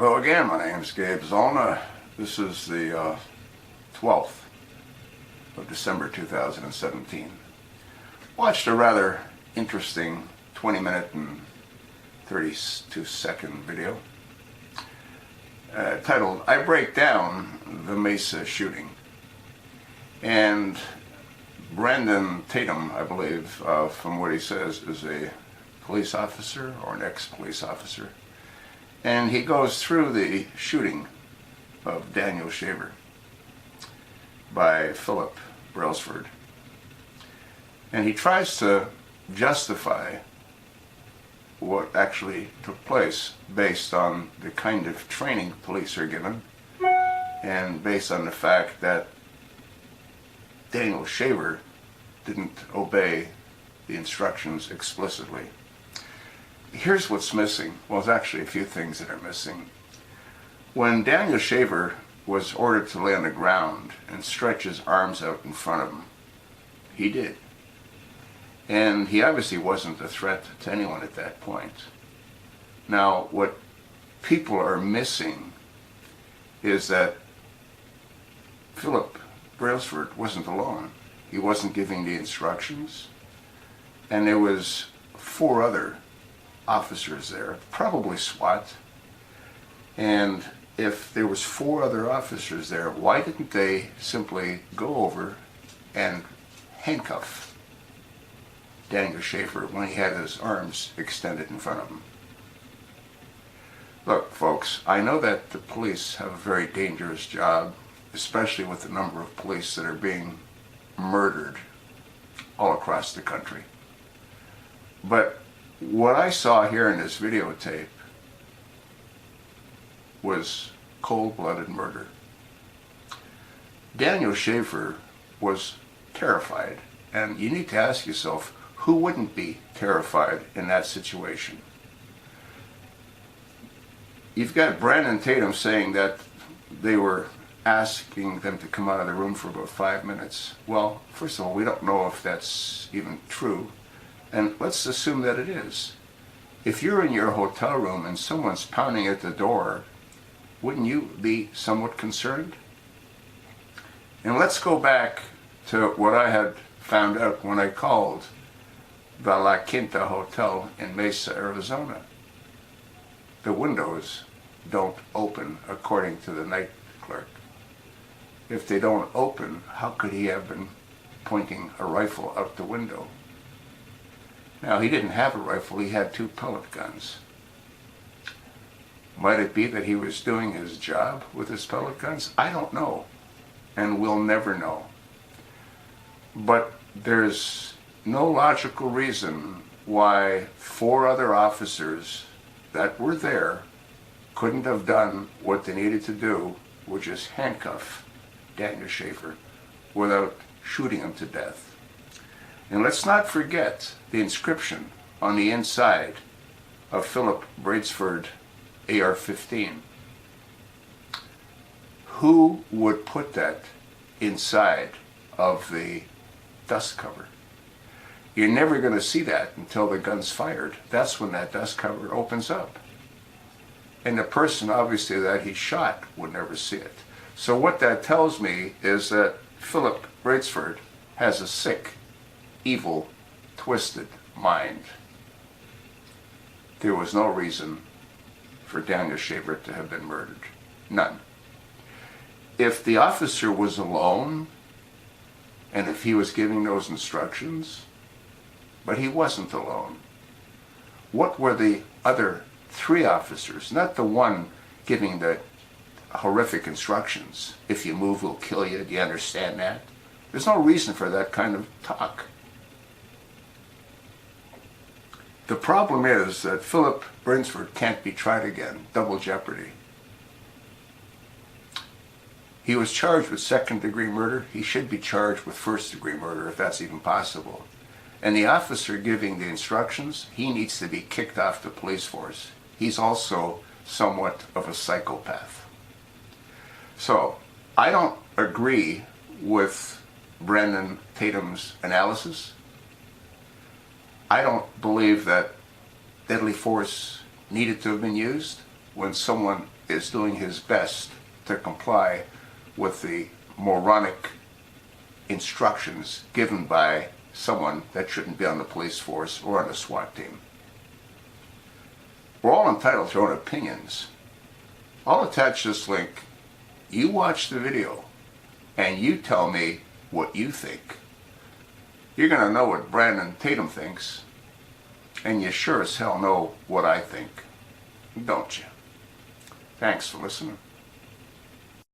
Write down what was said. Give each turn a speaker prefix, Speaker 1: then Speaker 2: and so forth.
Speaker 1: Hello again, my name is Gabe Zollner. This is the 12th of December 2017. Watched a rather interesting 20-minute and 32-second video titled, I Break Down the Mesa Shooting. And Brandon Tatum, I believe, from what he says, is a police officer or an ex-police officer. And he goes through the shooting of Daniel Shaver by Philip Brailsford. And he tries to justify what actually took place based on the kind of training police are given and based on the fact that Daniel Shaver didn't obey the instructions explicitly. Here's what's missing. Well, there's actually a few things that are missing. When Daniel Shaver was ordered to lay on the ground and stretch his arms out in front of him, he did. And he obviously wasn't a threat to anyone at that point. Now, what people are missing is that Philip Brailsford wasn't alone. He wasn't giving the instructions, and there was 4 other officers there, probably SWAT. And if there was 4 other officers there, why didn't they simply go over and handcuff Daniel Shaver when he had his arms extended in front of him? Look, folks, I know that the police have a very dangerous job, especially with the number of police that are being murdered all across the country. But what I saw here in this videotape was cold-blooded murder. Daniel Shaver was terrified, and you need to ask yourself, who wouldn't be terrified in that situation? You've got Brandon Tatum saying that they were asking them to come out of the room for about 5 minutes. Well, first of all, we don't know if that's even true. And let's assume that it is. If you're in your hotel room and someone's pounding at the door, wouldn't you be somewhat concerned? And let's go back to what I had found out when I called the La Quinta Hotel in Mesa, Arizona. The windows don't open, according to the night clerk. If they don't open, how could he have been pointing a rifle out the window? Now, he didn't have a rifle, he had 2 pellet guns. Might it be that he was doing his job with his pellet guns? I don't know, and we'll never know. But there's no logical reason why 4 other officers that were there couldn't have done what they needed to do, which is handcuff Daniel Shaver without shooting him to death. And let's not forget the inscription on the inside of Philip Brailsford AR-15. Who would put that inside of the dust cover? You're never going to see that until the gun's fired. That's when that dust cover opens up. And the person, obviously, that he shot would never see it. So what that tells me is that Philip Brailsford has a sick, evil, twisted mind. There was no reason for Daniel Shaver to have been murdered. None. If the officer was alone, and if he was giving those instructions, but he wasn't alone, what were the other 3 officers, not the one giving the horrific instructions? If you move, we'll kill you. Do you understand that? There's no reason for that kind of talk. The problem is that Philip Brailsford can't be tried again. Double jeopardy. He was charged with 2nd-degree murder. He should be charged with 1st-degree murder, if that's even possible. And the officer giving the instructions, he needs to be kicked off the police force. He's also somewhat of a psychopath. So, I don't agree with Brandon Tatum's analysis. I don't believe that deadly force needed to have been used. when someone is doing his best to comply with the moronic instructions given by someone that shouldn't be on the police force or on the SWAT team. We're all entitled to our own opinions. I'll attach this link. You watch the video and you tell me what you think. You're going to know what Brandon Tatum thinks, and you sure as hell know what I think, don't you? Thanks for listening.